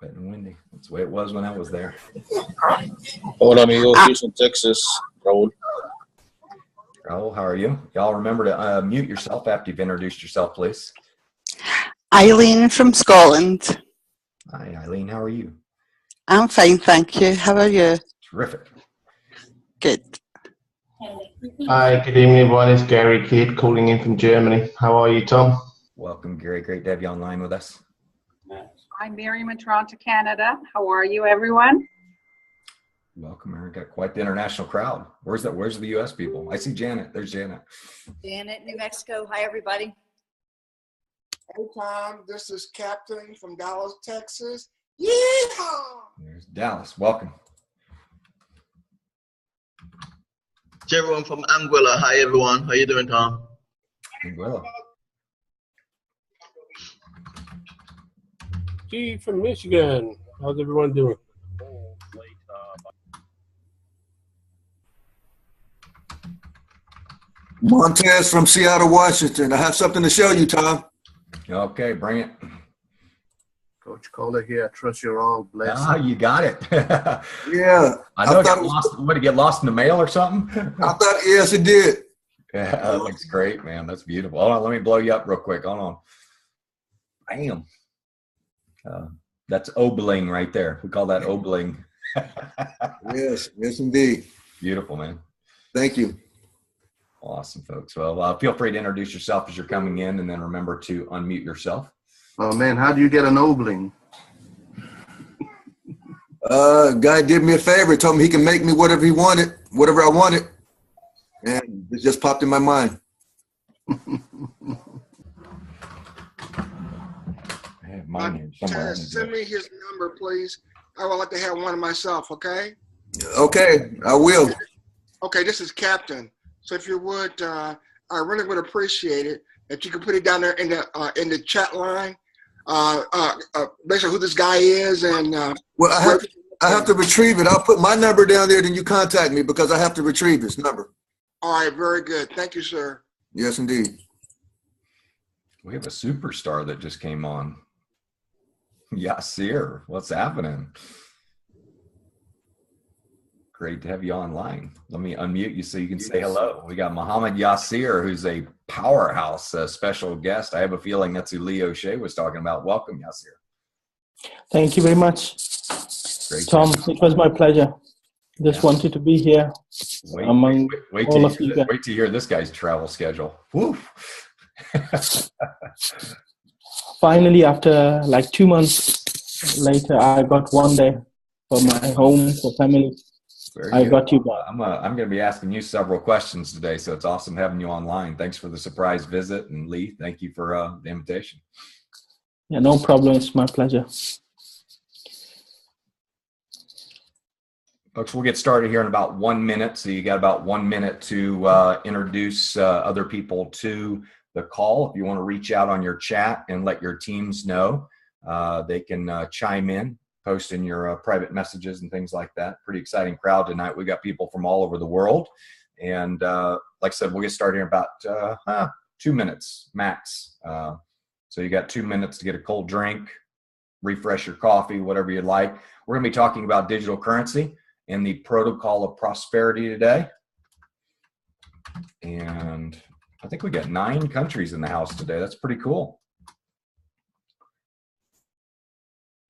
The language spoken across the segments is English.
Wet and windy. That's the way it was when I was there. Hola amigos, Houston, Texas. Raúl. Raul, how are you? Y'all remember to mute yourself after you've introduced yourself, please. Eileen from Scotland. Hi, Eileen. How are you? I'm fine, thank you. How are you? Terrific. Good. Hi, good evening everyone. It's Gary Kidd calling in from Germany. How are you, Tom? Welcome, Gary. Great to have you online with us. I'm Miriam in Toronto, Canada. How are you, everyone? Welcome, Aaron. Got quite the international crowd. Where's the U.S. people? I see Janet. There's Janet. Janet, New Mexico. Hi, everybody. Hey, Tom. This is Captain from Dallas, Texas. Yeehaw! There's Dallas. Welcome. Everyone from Anguilla. Hi everyone. How you doing, Tom? Anguilla. G from Michigan. How's everyone doing? Montez from Seattle, Washington. I have something to show you, Tom. Okay, bring it. Coach Kohler here. I trust you're all blessed. Ah, you got it. Yeah. I know it got lost. Would it get lost in the mail or something? I thought, yes, it did. Yeah, that looks great, man. That's beautiful. Hold on, let me blow you up real quick. Hold on. Bam. That's obling right there. We call that obling. Yes, yes, indeed. Beautiful, man. Thank you. Awesome, folks. Well, feel free to introduce yourself as you're coming in, and then remember to unmute yourself. Oh man, how do you get an obling? Guy did me a favor, told me he can make me whatever he wanted, whatever I wanted. And it just popped in my mind. I have mine here somewhere. Send me his number, please. I would like to have one myself, okay? Okay, I will. Okay, this is Captain. So if you would, I really would appreciate it if you could put it down there in the chat line. Basically who this guy is and well, I have to retrieve it. I'll put my number down there, then you contact me because I have to retrieve this number. All right, very good. Thank you, sir. Yes, indeed. We have a superstar that just came on. Yasir, what's happening? Great to have you online. Let me unmute you so you can say hello. We got Muhammad Yasir, who's a powerhouse special guest. I have a feeling that's who Lee O'Shea was talking about. Welcome, Yasir. Thank you very much. Great, Tom. It was my pleasure. Just wanted to be here among all of you guys. Wait till you hear this guy's travel schedule. Woo. Finally, after like 2 months later, I got 1 day for my home, for family. I got you back. I'm going to be asking you several questions today, so it's awesome having you online. Thanks for the surprise visit, and Lee, thank you for the invitation. Yeah, no problem. It's my pleasure. Folks, we'll get started here in about 1 minute. So you got about 1 minute to introduce other people to the call. If you want to reach out on your chat and let your teams know, they can chime in, post in your private messages and things like that. Pretty exciting crowd tonight. We got people from all over the world. And like I said, we'll get started in about 2 minutes max. So you got 2 minutes to get a cold drink, refresh your coffee, whatever you'd like. We're going to be talking about digital currency and the protocol of prosperity today. And I think we got 9 countries in the house today. That's pretty cool.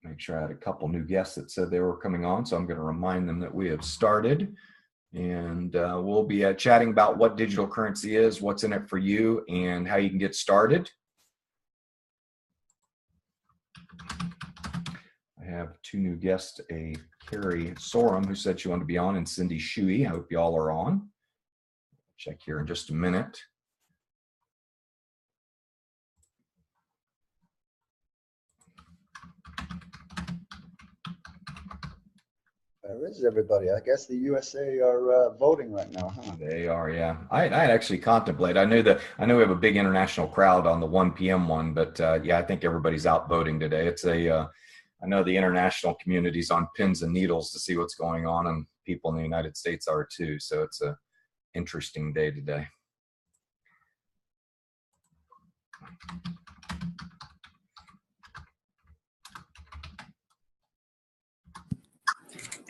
Make sure I had a couple new guests that said they were coming on, so I'm going to remind them that we have started. And we'll be chatting about what digital currency is, what's in it for you, and how you can get started. I have 2 new guests, a Carrie Sorum, who said she wanted to be on, and Cindy Shuey. I hope you all are on. Check here in just a minute. Where is everybody? I guess the USA are voting right now, huh? They are, yeah. I had actually contemplated. I know we have a big international crowd on the 1 p.m. one, but yeah, I think everybody's out voting today. It's I know the international community's on pins and needles to see what's going on, and people in the United States are too. So it's a interesting day today.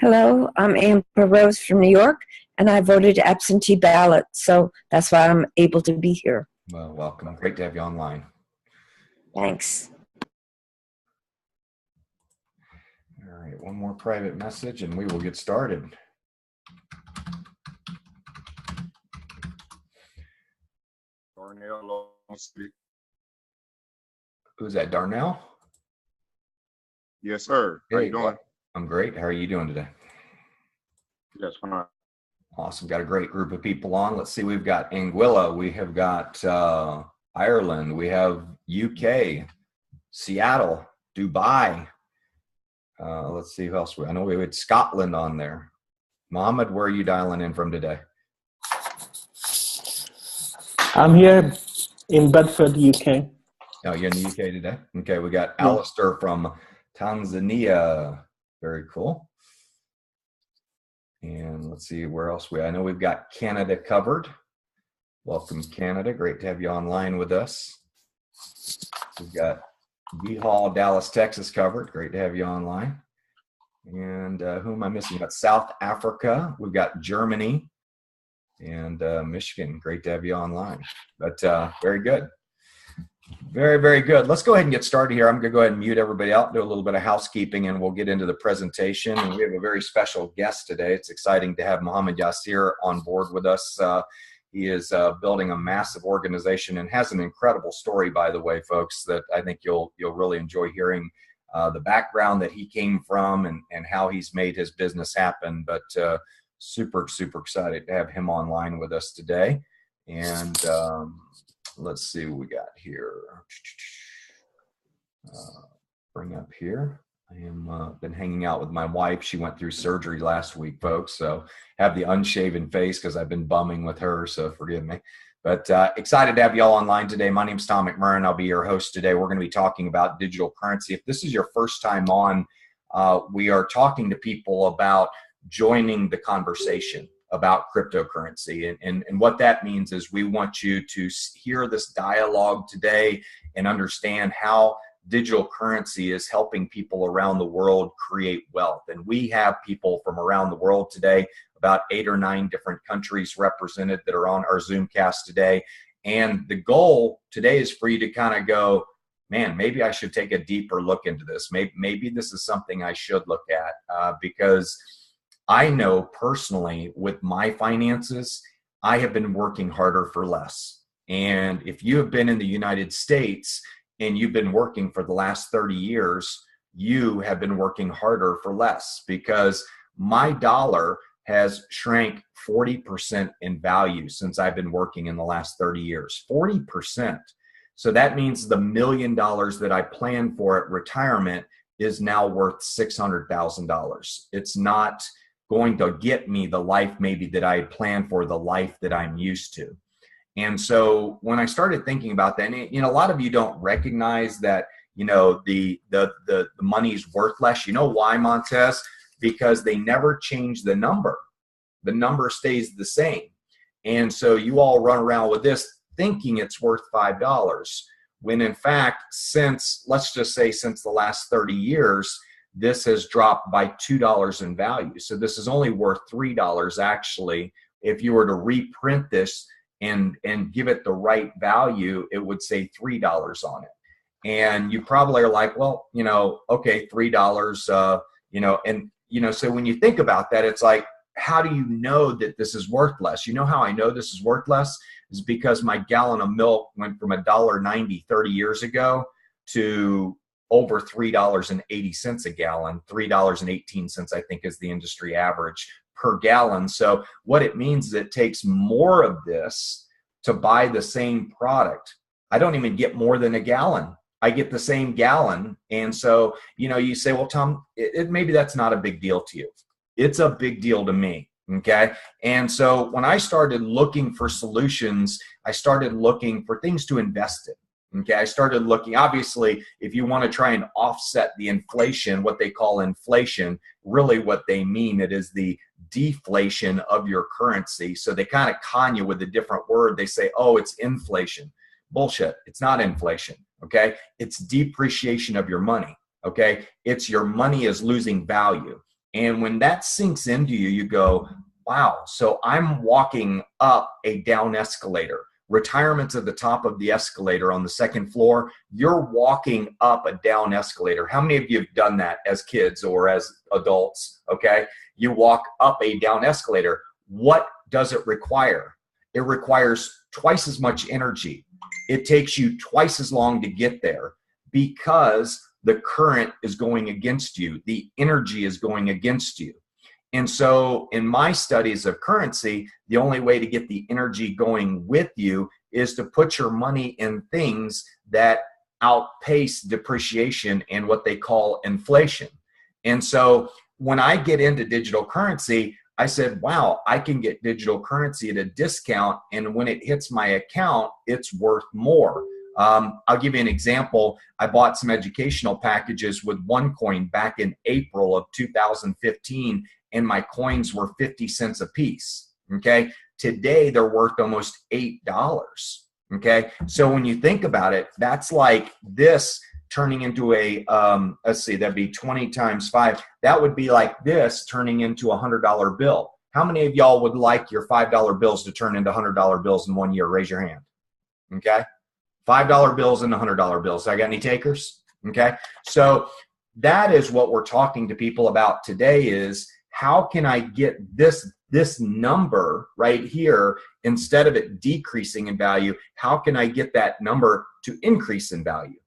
Hello, I'm Amber Rose from New York, and I voted absentee ballot, so that's why I'm able to be here. Well, welcome. Great to have you online. Thanks. All right, one more private message and we will get started. Darnell, who's that, Darnell? Yes, sir. How you doing? I'm great. How are you doing today? Yes, fine. Awesome. Got a great group of people on. Let's see. We've got Anguilla. We have got Ireland. We have UK, Seattle, Dubai. Let's see who else. I know we had Scotland on there. Mohammed, where are you dialing in from today? I'm here in Bedford, UK. Oh, you're in the UK today? Okay, we got Alistair from Tanzania. Very cool. And let's see where else I know we've got Canada covered. Welcome, Canada. Great to have you online with us. We've got B Hall, Dallas, Texas covered. Great to have you online. And who am I missing? We've got South Africa. We've got Germany and Michigan. Great to have you online. But very good. Very, very good. Let's go ahead and get started here. I'm going to go ahead and mute everybody out, do a little bit of housekeeping, and we'll get into the presentation. And we have a very special guest today. It's exciting to have Mohammed Yasir on board with us. He is building a massive organization and has an incredible story, by the way, folks, that I think you'll really enjoy hearing the background that he came from and how he's made his business happen. But super, super excited to have him online with us today. And let's see what we got here. Bring up here. I am been hanging out with my wife. She went through surgery last week, folks. So have the unshaven face because I've been bumming with her. So forgive me. But excited to have you all online today. My name's Tom McMurrin. I'll be your host today. We're going to be talking about digital currency. If this is your first time on, we are talking to people about joining the conversation about cryptocurrency. And what that means is we want you to hear this dialogue today and understand how digital currency is helping people around the world create wealth. And we have people from around the world today, about 8 or 9 different countries represented that are on our Zoomcast today. And the goal today is for you to kind of go, man, maybe I should take a deeper look into this. Maybe this is something I should look at because I know personally with my finances, I have been working harder for less. And if you have been in the United States and you've been working for the last 30 years, you have been working harder for less because my dollar has shrank 40% in value since I've been working in the last 30 years, 40%. So that means the $1 million that I planned for at retirement is now worth $600,000. It's not going to get me the life maybe that I had planned for, the life that I'm used to. And so when I started thinking about that, and a lot of you don't recognize that, the money's worth less. You know why, Montez? Because they never change the number. The number stays the same. And so you all run around with this thinking it's worth $5, when in fact, let's just say since the last 30 years, this has dropped by $2 in value. So this is only worth $3 actually. If you were to reprint this and give it the right value, it would say $3 on it. And you probably are like, well, okay, $3, so when you think about that, it's like, how do you know that this is worth less? You know how I know this is worth less is because my gallon of milk went from $1.90 30 years ago to over $3.80 a gallon. $3.18, I think, is the industry average per gallon. So what it means is it takes more of this to buy the same product. I don't even get more than a gallon. I get the same gallon. And so, you say, well, Tom, maybe that's not a big deal to you. It's a big deal to me. Okay. And so when I started looking for solutions, I started looking for things to invest in. Okay, I started looking, obviously, if you want to try and offset the inflation, what they call inflation, really what they mean, it is the deflation of your currency. So they kind of con you with a different word. They say, oh, it's inflation. Bullshit. It's not inflation. Okay, it's depreciation of your money. Okay, it's your money is losing value. And when that sinks into you, you go, wow, so I'm walking up a down escalator. Retirement's at the top of the escalator on the second floor. You're walking up a down escalator. How many of you have done that as kids or as adults? Okay. You walk up a down escalator. What does it require? It requires twice as much energy. It takes you twice as long to get there because the current is going against you. The energy is going against you. And so in my studies of currency, the only way to get the energy going with you is to put your money in things that outpace depreciation and what they call inflation. And so when I get into digital currency, I said, wow, I can get digital currency at a discount. And when it hits my account, it's worth more. I'll give you an example. I bought some educational packages with OneCoin back in April of 2015. And my coins were 50 cents a piece, okay? Today, they're worth almost $8, okay? So when you think about it, that's like this turning into a, let's see, that'd be 20 times 5. That would be like this turning into a $100 bill. How many of y'all would like your $5 bills to turn into $100 bills in 1 year? Raise your hand, okay? $5 bills and $100 bills. I got any takers? Okay, so that is what we're talking to people about today is, how can I get this number right here, instead of it decreasing in value, how can I get that number to increase in value?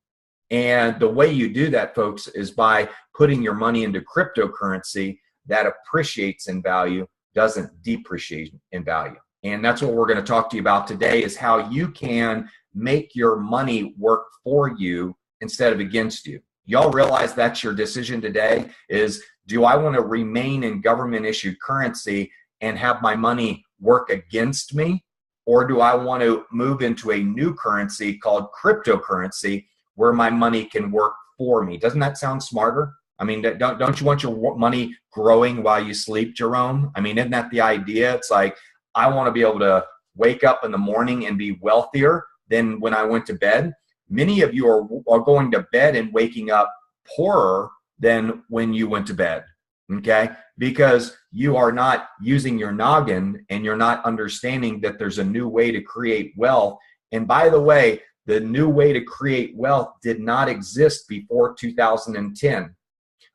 And the way you do that, folks, is by putting your money into cryptocurrency that appreciates in value, doesn't depreciate in value. And that's what we're going to talk to you about today, is how you can make your money work for you instead of against you. Y'all realize that's your decision today is, do I want to remain in government issued currency and have my money work against me? Or do I want to move into a new currency called cryptocurrency where my money can work for me? Doesn't that sound smarter? I mean, don't you want your money growing while you sleep, Jerome? I mean, isn't that the idea? It's like, I want to be able to wake up in the morning and be wealthier than when I went to bed. Many of you are going to bed and waking up poorer than when you went to bed, okay? Because you are not using your noggin and you're not understanding that there's a new way to create wealth. And by the way, the new way to create wealth did not exist before 2010.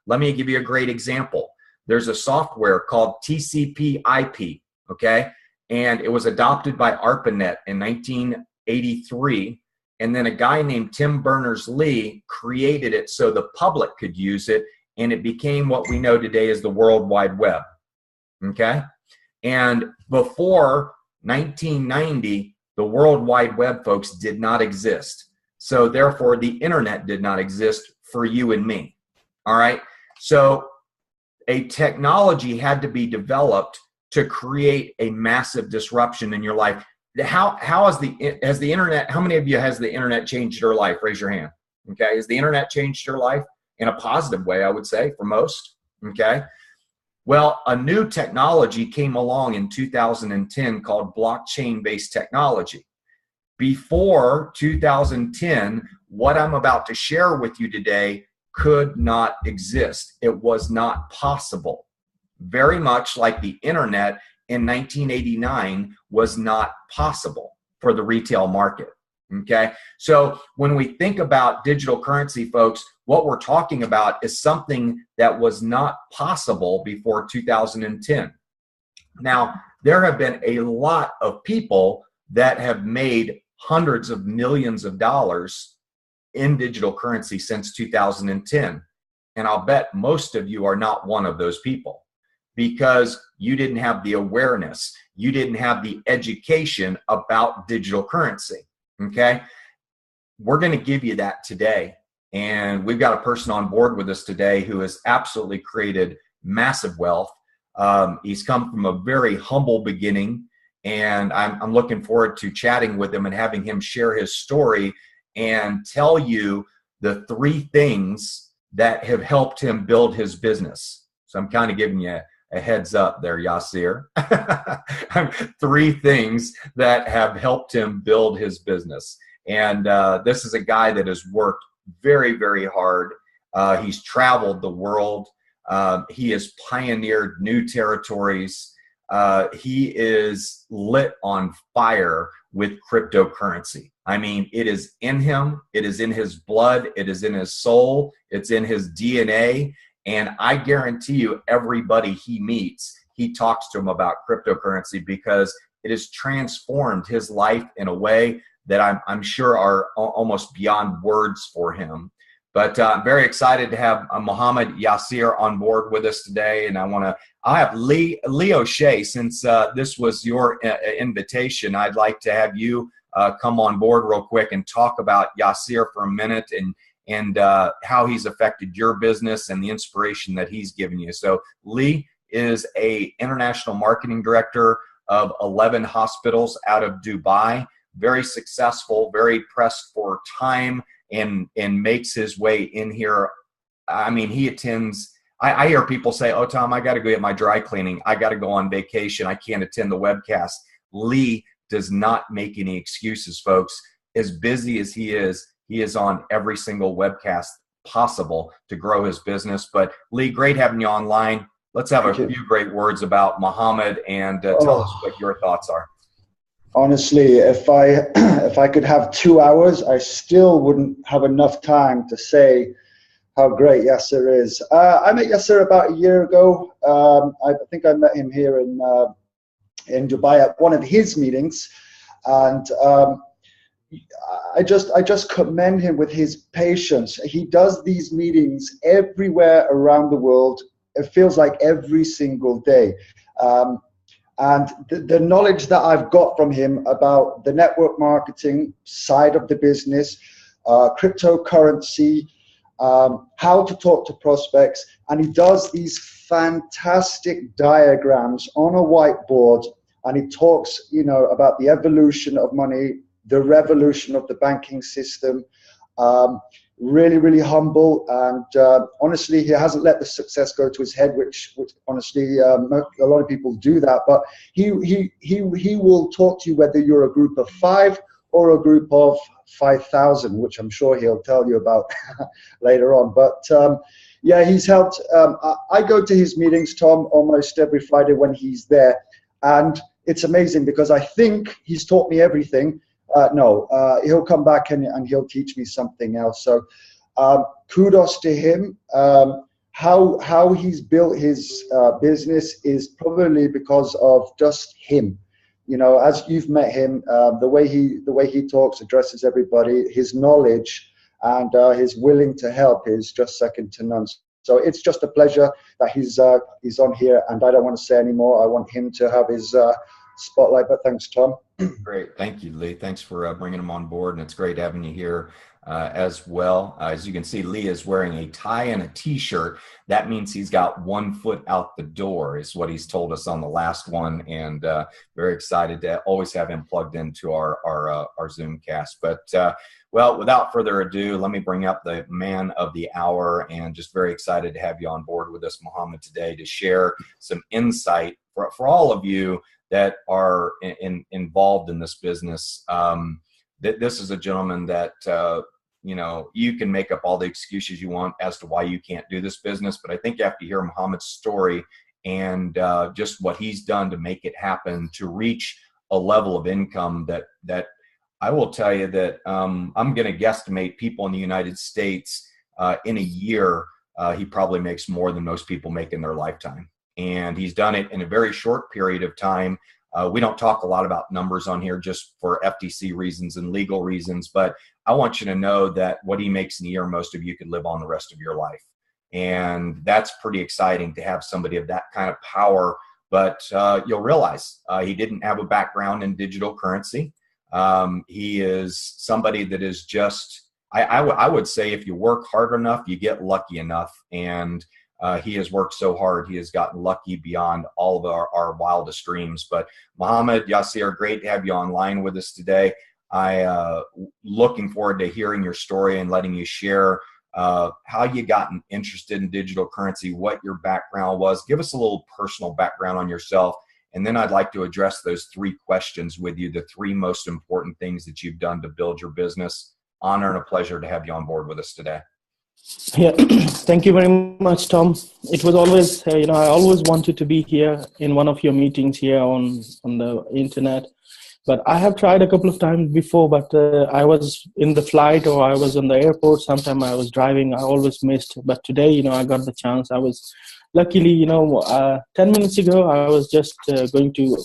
Let me give you a great example. There's a software called TCP/IP, okay? And it was adopted by ARPANET in 1983. And then a guy named Tim Berners-Lee created it so the public could use it, and it became what we know today as the World Wide Web, okay? And before 1990, the World Wide Web, folks, did not exist. So therefore, the internet did not exist for you and me, all right? So a technology had to be developed to create a massive disruption in your life. How has the internet, how many of you has the internet changed your life? Raise your hand. Okay. Has the internet changed your life? In a positive way, I would say, for most. Okay. Well, a new technology came along in 2010 called blockchain-based technology. Before 2010, what I'm about to share with you today could not exist. It was not possible. Very much like the internet in 1989 was not possible for the retail market, okay? So when we think about digital currency, folks, what we're talking about is something that was not possible before 2010. Now, there have been a lot of people that have made hundreds of millions of dollars in digital currency since 2010. And I'll bet most of you are not one of those people, because you didn't have the awareness, you didn't have the education about digital currency, okay? We're gonna give you that today. And we've got a person on board with us today who has absolutely created massive wealth. He's come from a very humble beginning, and I'm looking forward to chatting with him and having him share his story and tell you the 3 things that have helped him build his business. So I'm kind of giving you a heads up there, Yasir. 3 things that have helped him build his business. And this is a guy that has worked very, very hard. He's traveled the world. He has pioneered new territories. He is lit on fire with cryptocurrency. I mean, it is in him. It is in his blood. It is in his soul. It's in his DNA. And I guarantee you, everybody he meets, he talks to him about cryptocurrency because it has transformed his life in a way that I'm sure are almost beyond words for him. But I'm very excited to have Mohammed Yasir on board with us today. And I have Lee O'Shea, since this was your invitation, I'd like to have you come on board real quick and talk about Yasir for a minute and how he's affected your business and the inspiration that he's given you. So Lee is a international marketing director of 11 hospitals out of Dubai, very successful, very pressed for time, and makes his way in here. I mean, he attends, I hear people say, oh, Tom, I got to go get my dry cleaning. I got to go on vacation. I can't attend the webcast. Lee does not make any excuses, folks. As busy as he is on every single webcast possible to grow his business. But Lee, great having you online. Let's have a few great words about Mohammed and tell us what your thoughts are. Honestly, if I could have 2 hours, I still wouldn't have enough time to say how great Yasir is. I met Yasir about a year ago. I think I met him here in Dubai at one of his meetings, and I just commend him with his patience. He does these meetings everywhere around the world. It feels like every single day. And the knowledge that I've got from him about the network marketing side of the business, cryptocurrency, how to talk to prospects, and he does these fantastic diagrams on a whiteboard, and he talks, about the evolution of money, the revolution of the banking system. Really, really humble, and honestly, he hasn't let the success go to his head, which honestly, a lot of people do that. But he will talk to you whether you're a group of 5 or a group of 5,000, which I'm sure he'll tell you about later on. But yeah, he's helped. I go to his meetings, Tom, almost every Friday when he's there, and it's amazing because I think he's taught me everything. No, he'll come back and he'll teach me something else. So kudos to him. How he's built his business is probably because of just him. As you've met him, the way he talks, addresses everybody, his knowledge and his willing to help is just second to none. So it's just a pleasure that he's on here, and I don't want to say any more. I want him to have his spotlight, but thanks, Tom. Great. Thank you, Lee. Thanks for bringing him on board, and it's great having you here as well. As you can see, Lee is wearing a tie and a t-shirt. That means he's got 1 foot out the door, is what he's told us on the last one, and very excited to always have him plugged into our Zoomcast. But well, without further ado, let me bring up the man of the hour, and just very excited to have you on board with us, Mohammed, today to share some insight for all of you that are involved in this business. This is a gentleman that, you can make up all the excuses you want as to why you can't do this business, but I think you have to hear Mohammed's story and just what he's done to make it happen, to reach a level of income that I will tell you that I'm going to guesstimate people in the United States in a year, he probably makes more than most people make in their lifetime. And he's done it in a very short period of time. We don't talk a lot about numbers on here just for FTC reasons and legal reasons, but I want you to know that what he makes in a year, most of you could live on the rest of your life. And that's pretty exciting to have somebody of that kind of power. But you'll realize he didn't have a background in digital currency. He is somebody that is just, I would say if you work hard enough, you get lucky enough. And he has worked so hard, he has gotten lucky beyond all of our wildest dreams. But Mohammed Yasir, great to have you online with us today. Looking forward to hearing your story and letting you share how you got interested in digital currency, what your background was. Give us a little personal background on yourself. And then I'd like to address those 3 questions with you, the 3 most important things that you've done to build your business. Honor and a pleasure to have you on board with us today. Yeah, thank you very much, Tom. It was always, I always wanted to be here in one of your meetings here on the internet. But I have tried a couple of times before, but I was in the flight or I was on the airport. Sometime I was driving. I always missed. But today, I got the chance. I was luckily, 10 minutes ago, I was just going to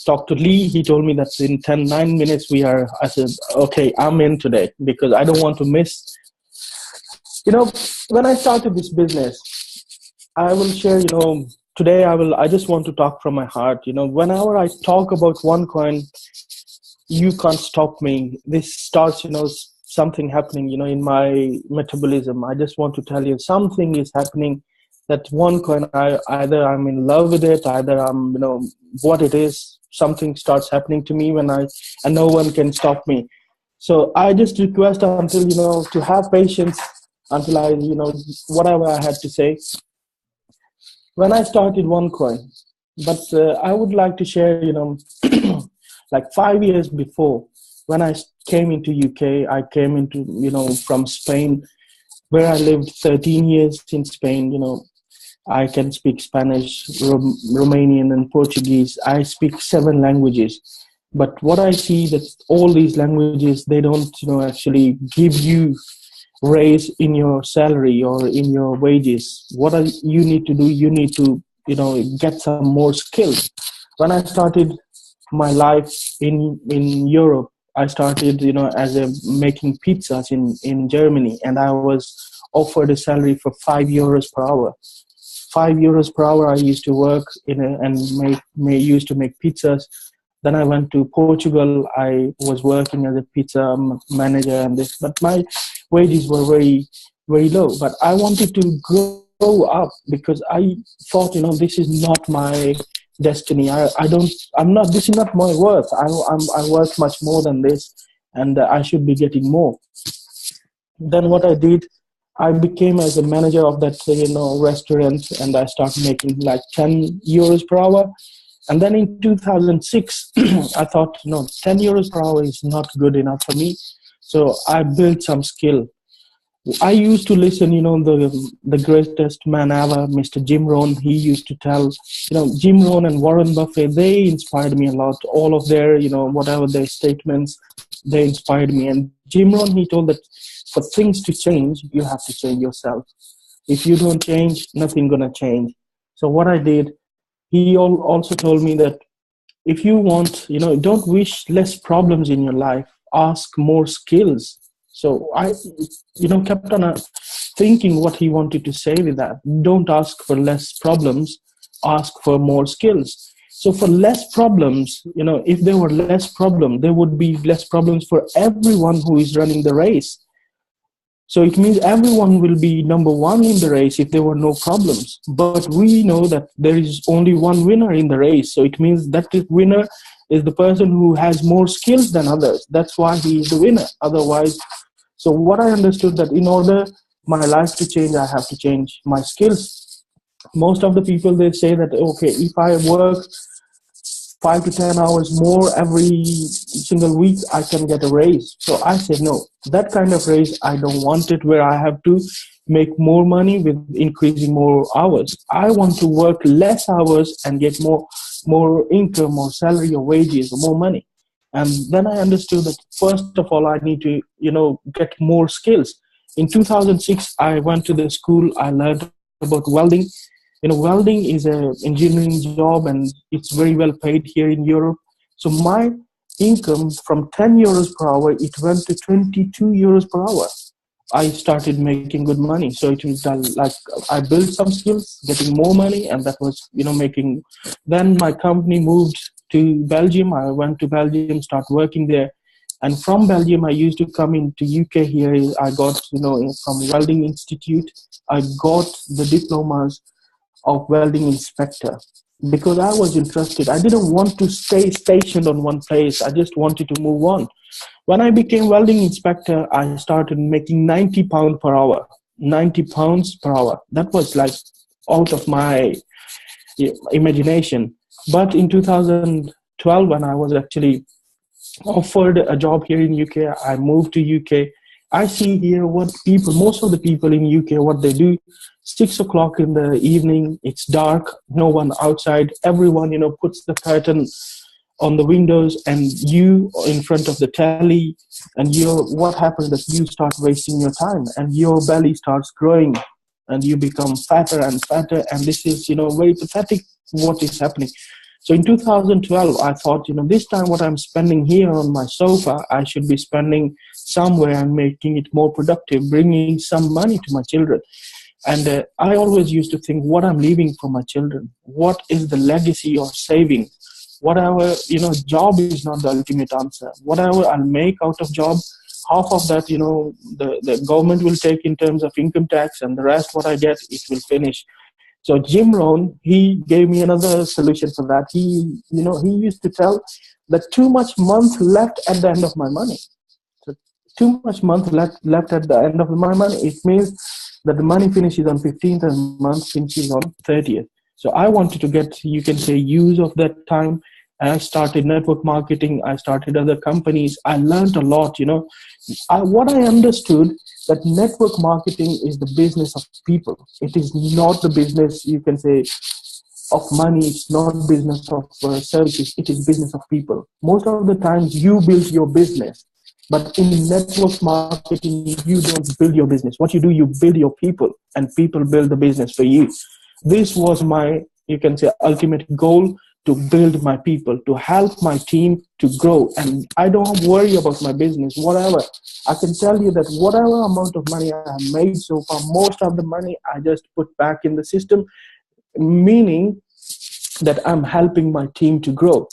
talk to Lee. He told me that in 9 minutes we are. I said, okay, I'm in today because I don't want to miss. When I started this business, I will share, today I just want to talk from my heart. Whenever I talk about OneCoin, you can't stop me. This starts, something happening, in my metabolism. I just want to tell you something is happening that OneCoin, either I'm in love with it, either I'm, what it is, something starts happening to me and no one can stop me. So I just request until, to have patience until I, whatever I had to say. When I started OneCoin, but I would like to share, like 5 years before, when I came into UK, I came into, from Spain, where I lived 13 years in Spain. I can speak Spanish, Romanian, and Portuguese. I speak 7 languages. But what I see that all these languages, they don't, actually give you raise in your salary or in your wages. What you need to do, you need to, get some more skills. When I started my life in Europe, I started, as making pizzas in Germany, and I was offered a salary for €5 per hour. €5 per hour I used to work and used to make pizzas. Then I went to Portugal. I was working as a pizza manager and this, but my wages were very, very low. But I wanted to grow up because I thought, this is not my destiny. This is not my worth. I worth much more than this, and I should be getting more. Then what I did, I became as a manager of that, restaurant, and I started making like €10 per hour. And then in 2006, I thought, €10 per hour is not good enough for me. So I built some skill. I used to listen, the greatest man ever, Mr. Jim Rohn. He used to tell, Jim Rohn and Warren Buffett, they inspired me a lot. All of their, whatever their statements, they inspired me. And Jim Rohn, he told that for things to change, you have to change yourself. If you don't change, nothing gonna change. So what I did, he also told me that if you want, don't wish less problems in your life, ask more skills. So I, kept on thinking what he wanted to say with that. Don't ask for less problems, ask for more skills. So for less problems, if there were less problems, there would be less problems for everyone who is running the race. So it means everyone will be number one in the race if there were no problems. But we know that there is only one winner in the race. So it means that the winner is the person who has more skills than others. That's why he is the winner. Otherwise, so what I understood that in order my life to change, I have to change my skills. Most of the people, they say that, okay, if I work 5 to 10 hours more every single week, I can get a raise. So I said, no, that kind of raise, I don't want it where I have to make more money with increasing more hours. I want to work less hours and get more income or salary or wages or more money. And then I understood that first of all, I need to, get more skills. In 2006, I went to the school. I learned about welding. Welding is an engineering job and it's very well paid here in Europe. So my income from €10 per hour, it went to €22 per hour. I started making good money. So it was like I built some skills, getting more money, and that was, making. Then my company moved to Belgium. I went to Belgium, start working there. And from Belgium, I used to come into UK here. I got, from Welding Institute, I got the diplomas of welding inspector because I was interested. I didn't want to stay stationed on one place. I just wanted to move on. When I became welding inspector, I started making £90 per hour. £90 per hour. That was like out of my imagination. But in 2012, when I was actually offered a job here in UK, I moved to UK I see here what people, most of the people in UK, what they do. 6 o'clock in the evening, it's dark, no one outside. Everyone, puts the curtain on the windows, and you in front of the telly, and what happens is you start wasting your time, and your belly starts growing, and you become fatter and fatter, and this is very pathetic what is happening. So in 2012 I thought, this time what I'm spending here on my sofa, I should be spending somewhere and making it more productive, bringing some money to my children. And I always used to think what I'm leaving for my children, what is the legacy of saving. Whatever, job is not the ultimate answer. Whatever I'll make out of job, half of that, the government will take in terms of income tax, and the rest what I get, it will finish. So Jim Rohn, he gave me another solution for that. He used to tell that too much month left at the end of my money. So too much month left at the end of my money. It means that the money finishes on 15th and month finishes on 30th. So I wanted to get, you can say, use of that time. I started network marketing. I started other companies. I learned a lot, what I understood that network marketing is the business of people. It is not the business, you can say, of money. It's not business of services. It is business of people. Most of the times you build your business, but in network marketing, you don't build your business. What you do, you build your people, and people build the business for you. This was my, you can say, ultimate goal, to build my people, to help my team to grow. And I don't worry about my business, whatever. I can tell you that whatever amount of money I have made so far, most of the money I just put back in the system, meaning that I'm helping my team to grow.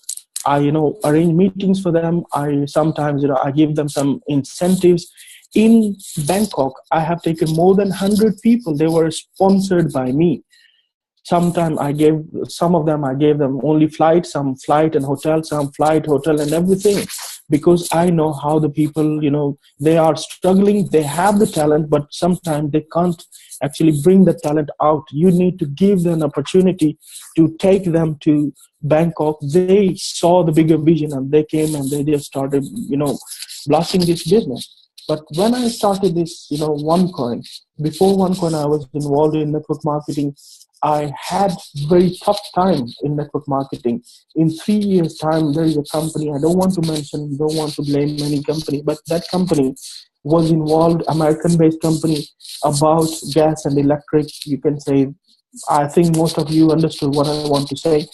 I, arrange meetings for them. I sometimes, I give them some incentives. In Bangkok, I have taken more than 100 people. They were sponsored by me. Sometimes some of them I gave them only flight, some flight and hotel, some flight, hotel and everything. Because I know how the people, they are struggling, they have the talent, but sometimes they can't actually bring the talent out. You need to give them an opportunity to take them to Bangkok. They saw the bigger vision and they came and they just started, blasting this business. But when I started this, OneCoin, before OneCoin I was involved in network marketing. I had very tough time in network marketing. In 3 years' time, there is a company, I don't want to mention, don't want to blame any company, but that company was involved, American-based company, about gas and electric. You can say, I think most of you understood what I want to say.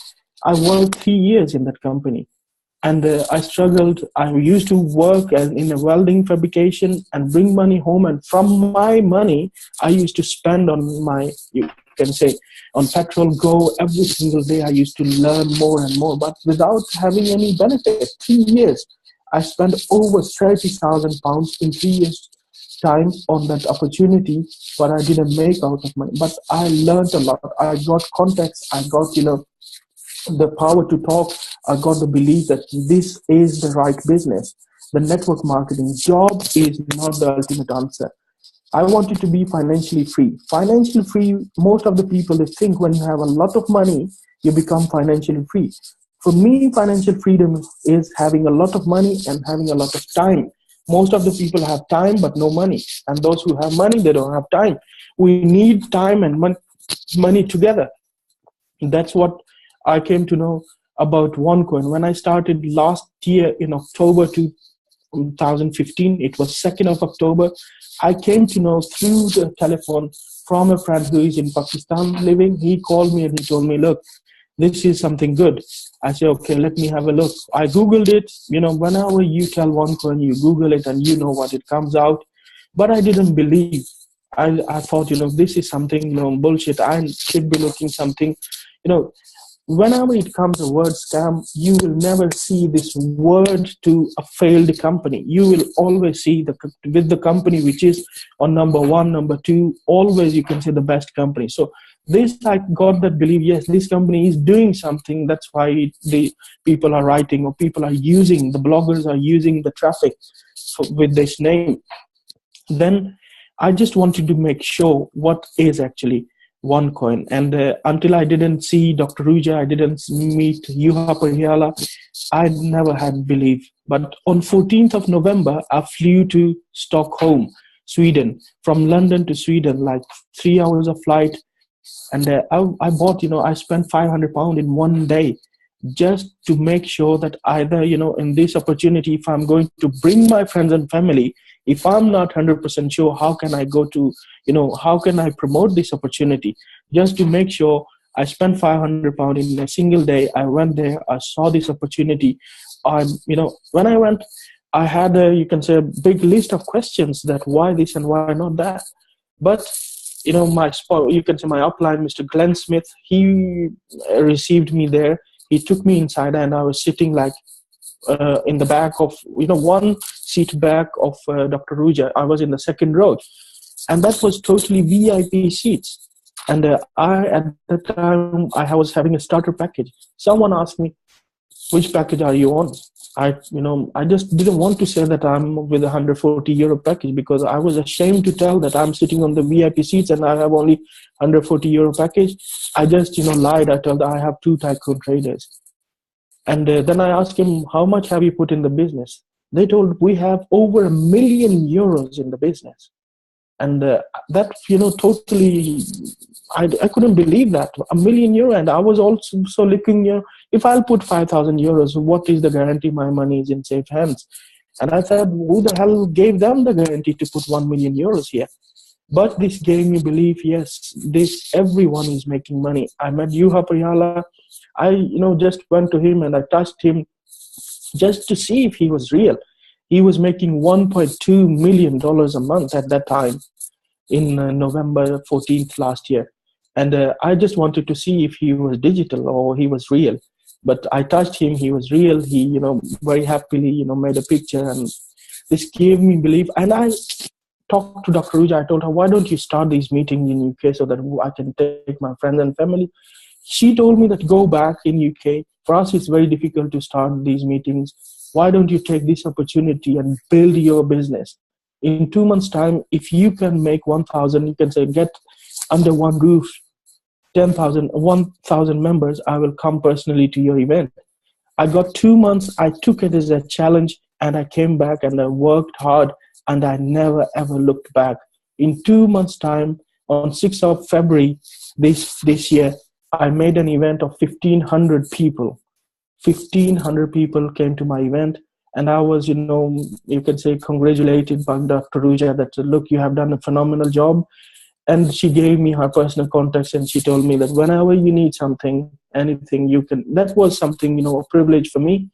I worked 3 years in that company. And I struggled. I used to work in a welding fabrication and bring money home. And from my money, I used to spend on my, you can say, on petrol, go every single day. I used to learn more and more, but without having any benefit. 3 years, I spent over 30,000 pounds in 3 years' time on that opportunity, but I didn't make out of money. But I learned a lot. I got contacts. I got, the power to talk. I got the belief that this is the right business. The network marketing job is not the ultimate answer. I wanted to be financially free. Financially free, most of the people, they think when you have a lot of money, you become financially free. For me, financial freedom is having a lot of money and having a lot of time. Most of the people have time but no money. And those who have money, they don't have time. We need time and money together. That's what I came to know about OneCoin. When I started last year in October 2015, it was 2nd of October, I came to know through the telephone from a friend who is in Pakistan living. He called me and he told me, look, this is something good. I said, okay, let me have a look. I Googled it. Whenever you tell OneCoin, you Google it and you know what it comes out. But I didn't believe. I thought, this is something, bullshit. I should be looking something, whenever it comes a word scam, you will never see this word to a failed company. You will always see with the company which is on number 1, number 2, always you can say the best company. So this, I got that belief, yes, this company is doing something. That's why the people are writing, or people are using, the bloggers are using the traffic with this name. Then I just wanted to make sure what is actually. OneCoin. And until I didn't see Dr. Ruja, I didn't meet Juha Parhiala, I never had belief. But on 14th of November, I flew to Stockholm, Sweden, from London to Sweden, like 3 hours of flight. And I bought, I spent £500 in one day just to make sure that either, in this opportunity, if I'm going to bring my friends and family, if I'm not 100% sure, how can I go to, how can I promote this opportunity? Just to make sure, I spent £500 in a single day. I went there, I saw this opportunity. When I went, I had you can say, a big list of questions that why this and why not that. But you can say my upline, Mr. Glenn Smith, he received me there. He took me inside, and I was sitting like in the back of, one seat back of Dr. Ruja. I was in the second row, and that was totally VIP seats. And at the time, I was having a starter package. Someone asked me, which package are you on? I just didn't want to say that I'm with a €140 package, because I was ashamed to tell that I'm sitting on the VIP seats and I have only €140 package. I just, lied. I told I have 2 tycoon traders. And then I asked him, how much have you put in the business? They told, we have over €1 million in the business. And that, totally, I couldn't believe that, €1 million. And I was also looking, if I'll put €5,000, what is the guarantee my money is in safe hands? And I said, who the hell gave them the guarantee to put €1 million here? But this gave me belief, yes, everyone is making money. I met Juha Parhiala. I, just went to him and I touched him just to see if he was real. He was making $1.2 million a month at that time in November 14th last year. And I just wanted to see if he was digital or he was real. But I touched him, he was real. He, very happily, made a picture, and this gave me belief. And I talked to Dr. Ruja. I told her, why don't you start these meetings in UK so that I can take my friends and family? She told me that go back in UK. For us, it's very difficult to start these meetings. Why don't you take this opportunity and build your business? In 2 months' time, if you can make 1,000, you can say, get under one roof, 1,000 members, I will come personally to your event. I got 2 months. I took it as a challenge, and I came back and I worked hard, and I never ever looked back. In 2 months' time, on 6th of February this year, I made an event of 1,500 people. 1,500 people came to my event, and I was, you can say, congratulated by Dr. Ruja that, look, you have done a phenomenal job. And she gave me her personal contacts, and she told me that whenever you need something, anything, you can. That was something, a privilege for me.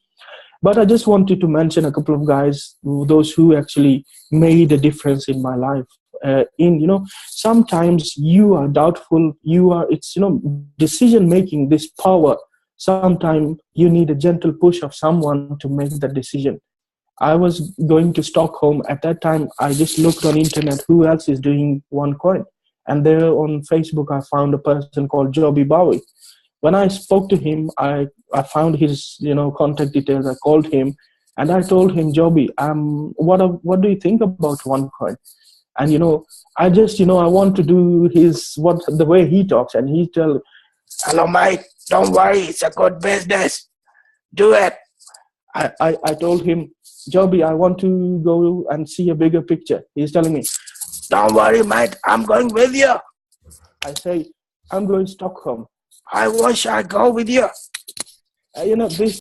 But I just wanted to mention a couple of guys, those who actually made a difference in my life. Sometimes you are doubtful. It's decision making, this power. Sometimes you need a gentle push of someone to make that decision. I was going to Stockholm at that time. I just looked on internet who else is doing OneCoin, and there on Facebook I found a person called Joby Bowie. When I spoke to him, I found his contact details. I called him and I told him, Joby, what do you think about OneCoin? And I just I want to do the way he talks, and he tell, hello mate, don't worry, it's a good business, do it. I told him, Joby, I want to go and see a bigger picture. He's telling me, don't worry, mate, I'm going with you. I say, I'm going to Stockholm. I wish I go with you. This